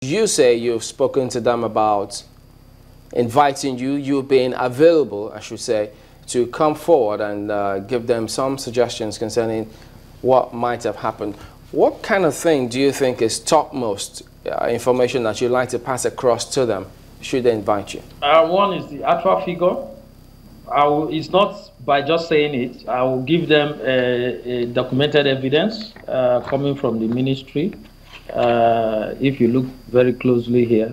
You say you've spoken to them about inviting you being available, I should say, to come forward and give them some suggestions concerning what might have happened. What kind of thing do you think is topmost information that you'd like to pass across to them should they invite you? One is the actual figure. It's not by just saying it. I will give them a documented evidence coming from the ministry. If you look very closely here,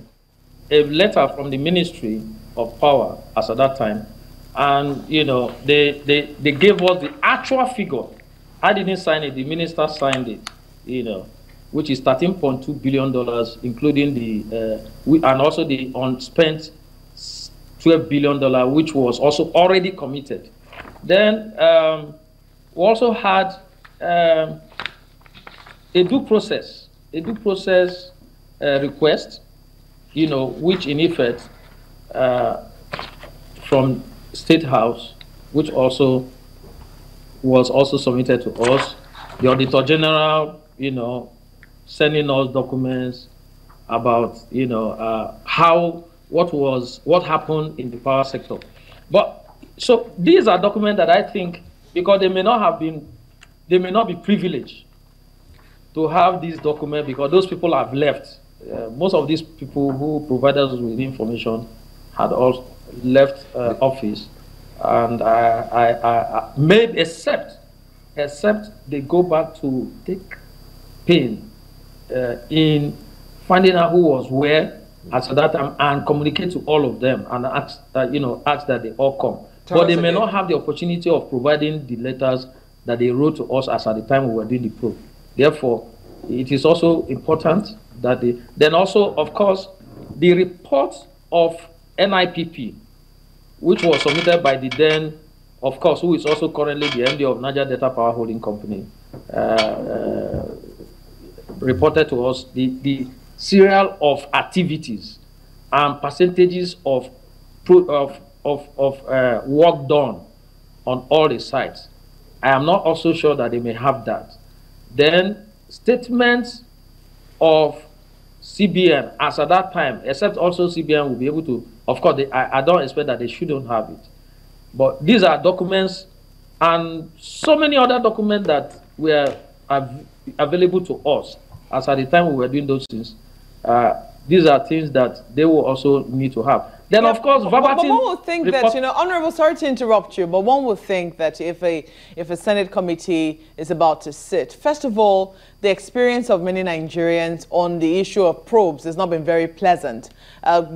a letter from the Ministry of Power as at that time, and you know they gave us the actual figure. I didn't sign it; the minister signed it. You know, which is $13.2 billion, including the and also the unspent $12 billion, which was also already committed. Then we also had a due process request, you know, which in effect from State House, which also was also submitted to us. The Auditor General, you know, sending us documents about, you know, what happened in the power sector. But so these are documents that I think, because they may not be privileged to have these documents, because those people have left. Most of these people who provided us with information had all left office, and I made except they go back to take pain in finding out who was where at that time and communicate to all of them and ask that they all come. But they may not have the opportunity of providing the letters that they wrote to us as at the time we were doing the probe. Therefore, it is also important that then also, of course, the report of NIPP, which was submitted by the then, of course, who is also currently the MD of Niger Delta Power Holding Company, reported to us the serial of activities and percentages of work done on all the sites. I am not also sure that they may have that. Then statements of CBN as at that time, except also CBN will be able to, of course, I don't expect that they shouldn't have it. But these are documents and so many other documents that were available to us as at the time we were doing those things. These are things that they will also need to have. Then, of course, verbatim. But one would think that, you know, Honorable, sorry to interrupt you, but one would think that if a Senate committee is about to sit, first of all, the experience of many Nigerians on the issue of probes has not been very pleasant.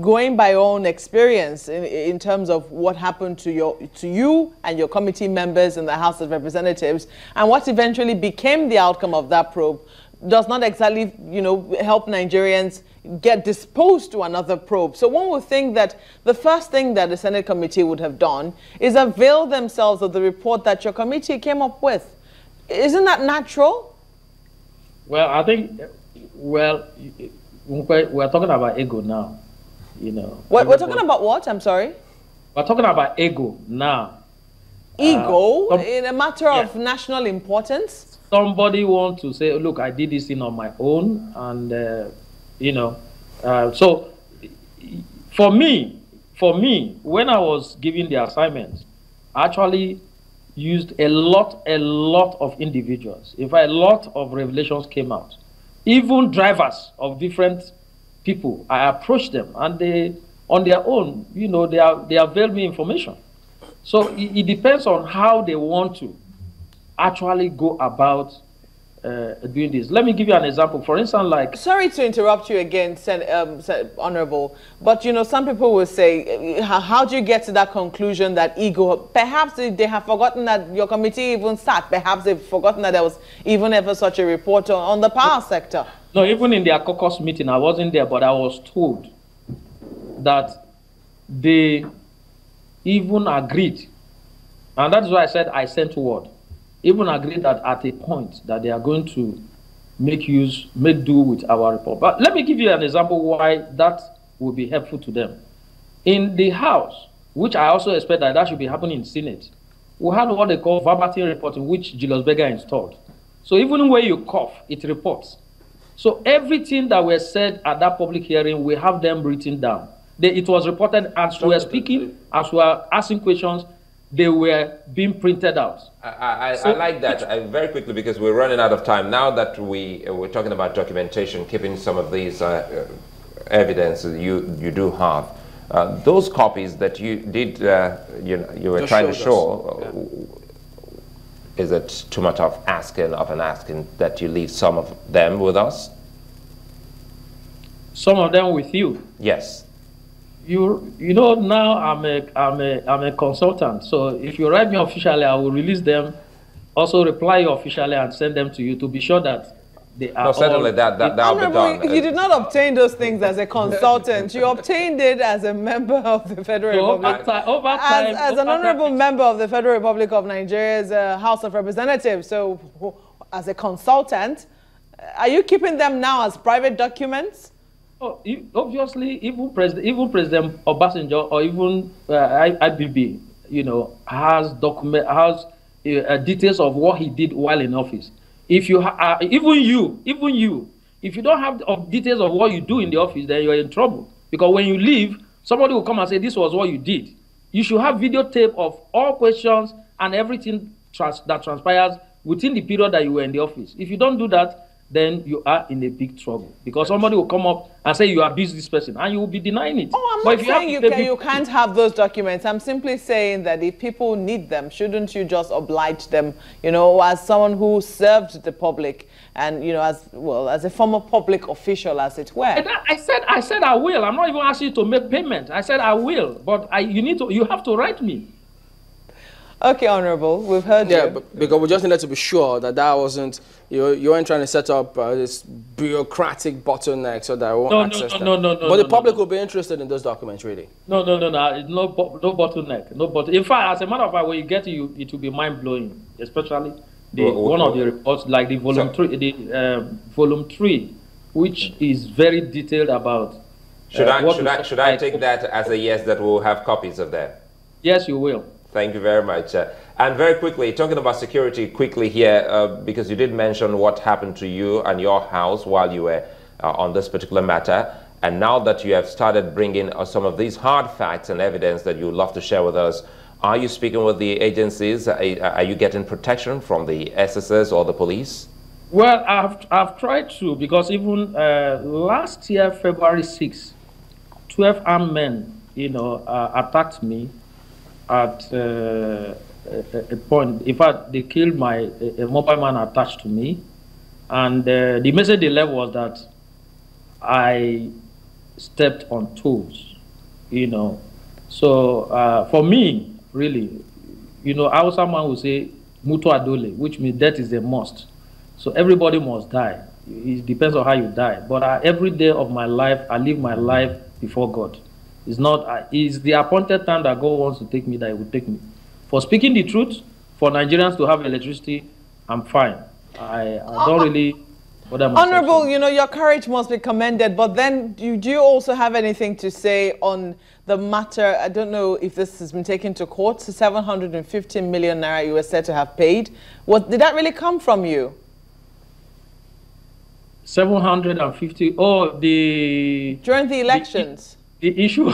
Going by your own experience in terms of what happened to you and your committee members in the House of Representatives and what eventually became the outcome of that probe, does not exactly, you know, help Nigerians get disposed to another probe. So one would think that the first thing that the Senate committee would have done is avail themselves of the report that your committee came up with. Isn't that natural? Well, I think, well, we're talking about ego now, you know. We're talking about what? I'm sorry? We're talking about ego now. Ego in a matter of national importance? Somebody wants to say, look, I did this thing on my own, and you know, so for me, when I was giving the assignments, I actually used a lot of individuals. In fact, a lot of revelations came out. Even drivers of different people, I approached them, and they, on their own, you know, they availed me information. So it depends on how they want to actually go about doing this. Let me give you an example. For instance, like... Sorry to interrupt you again, Honorable, but, you know, some people will say, how do you get to that conclusion that ego... Perhaps they have forgotten that your committee even sat. Perhaps they've forgotten that there was even ever such a report on the power sector. No, even in their caucus meeting, I wasn't there, but I was told that they even agreed. And that's why I said I sent word. Even agreed that at a point that they are going to make do with our report. But let me give you an example why that will be helpful to them. In the House, which I also expect that should be happening in the Senate, we have what they call verbatim reporting, which Julius Berger installed. So even when you cough, it reports. So everything that was said at that public hearing, we have them written down. It was reported as we were speaking, as we were asking questions, they were being printed out. I like that. Very quickly, because we're running out of time. Now that we're talking about documentation, keeping some of these evidence you do have, those copies that you did, you were trying to show, is it too much of an asking that you leave some of them with us? Some of them with you? Yes. You know, now I'm a consultant, so if you write me officially, I will release them, also reply you officially and send them to you to be sure that they are. No, certainly that'll be done. You did not obtain those things as a consultant. You obtained it as a member of the Federal Republic. As an honorable member of the Federal Republic of Nigeria's House of Representatives. So, as a consultant, are you keeping them now as private documents? Oh, obviously, even President Obasanjo or even IBB, you know, has details of what he did while in office. If you even you, if you don't have details of what you do in the office, then you're in trouble. Because when you leave, somebody will come and say, this was what you did. You should have videotape of all questions and everything that transpires within the period that you were in the office. If you don't do that, then you are in a big trouble. Because somebody will come up and say you abused this person, and you will be denying it. Oh, I'm not saying you can't have those documents. I'm simply saying that if people need them, shouldn't you just oblige them, you know, as someone who served the public and, you know, as a former public official, as it were. I said I will. I'm not even asking you to make payment. I said I will, but you have to write me. Okay, Honorable, we've heard you. Yeah, because we just needed to be sure that wasn't, you weren't trying to set up this bureaucratic bottleneck so that I won't access them. No. But the public will be interested in those documents, really. No bottleneck. In fact, as a matter of fact, when you get to it will be mind-blowing, especially one of the reports, like the volume 3, which is very detailed about. Should I take that as a yes, that we'll have copies of that? Yes, you will. Thank you very much. And very quickly, talking about security quickly here, because you did mention what happened to you and your house while you were on this particular matter. And now that you have started bringing some of these hard facts and evidence that you would love to share with us, are you speaking with the agencies? Are you getting protection from the SSS or the police? Well, I've tried to, because even last year, February 6th, 12 armed men, attacked me at a point. In fact, they killed a mobile man attached to me, and the message they left was that I stepped on toes, So for me, really, Hausa man will say "mutu adole," which means death is a must. So everybody must die. It depends on how you die. But every day of my life, I live my life before God. It's the appointed time that God wants to take me that He will take me. For speaking the truth, for Nigerians to have electricity, I'm fine. I don't really bother myself. Honorable, your courage must be commended, but then do you also have anything to say on the matter? I don't know if this has been taken to court. 750 million naira you were said to have paid. Did that really come from you? 750. Oh, during the elections. The issue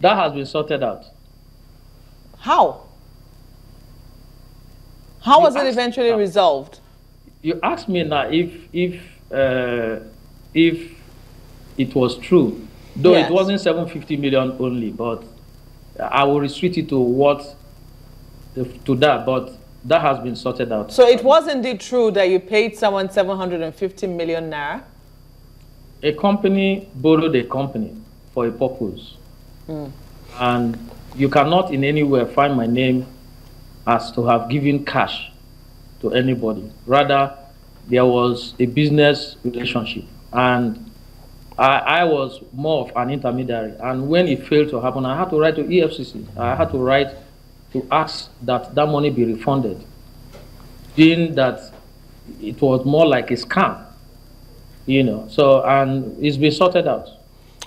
that has been sorted out. How? How was it eventually resolved? You asked me now if it was true, though yes. It wasn't 750 million only, but I will restrict it to that. But that has been sorted out. So it was indeed true that you paid someone 750 million naira? A company borrowed a company for a purpose. And you cannot in any way find my name as to have given cash to anybody. Rather, there was a business relationship. And I was more of an intermediary. And when it failed to happen, I had to write to EFCC. I had to write to ask that money be refunded, being that it was more like a scam. So, and it's been sorted out.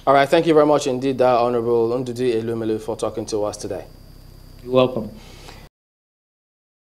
All right, thank you very much indeed, Honorable Elumelu, for talking to us today. You're welcome.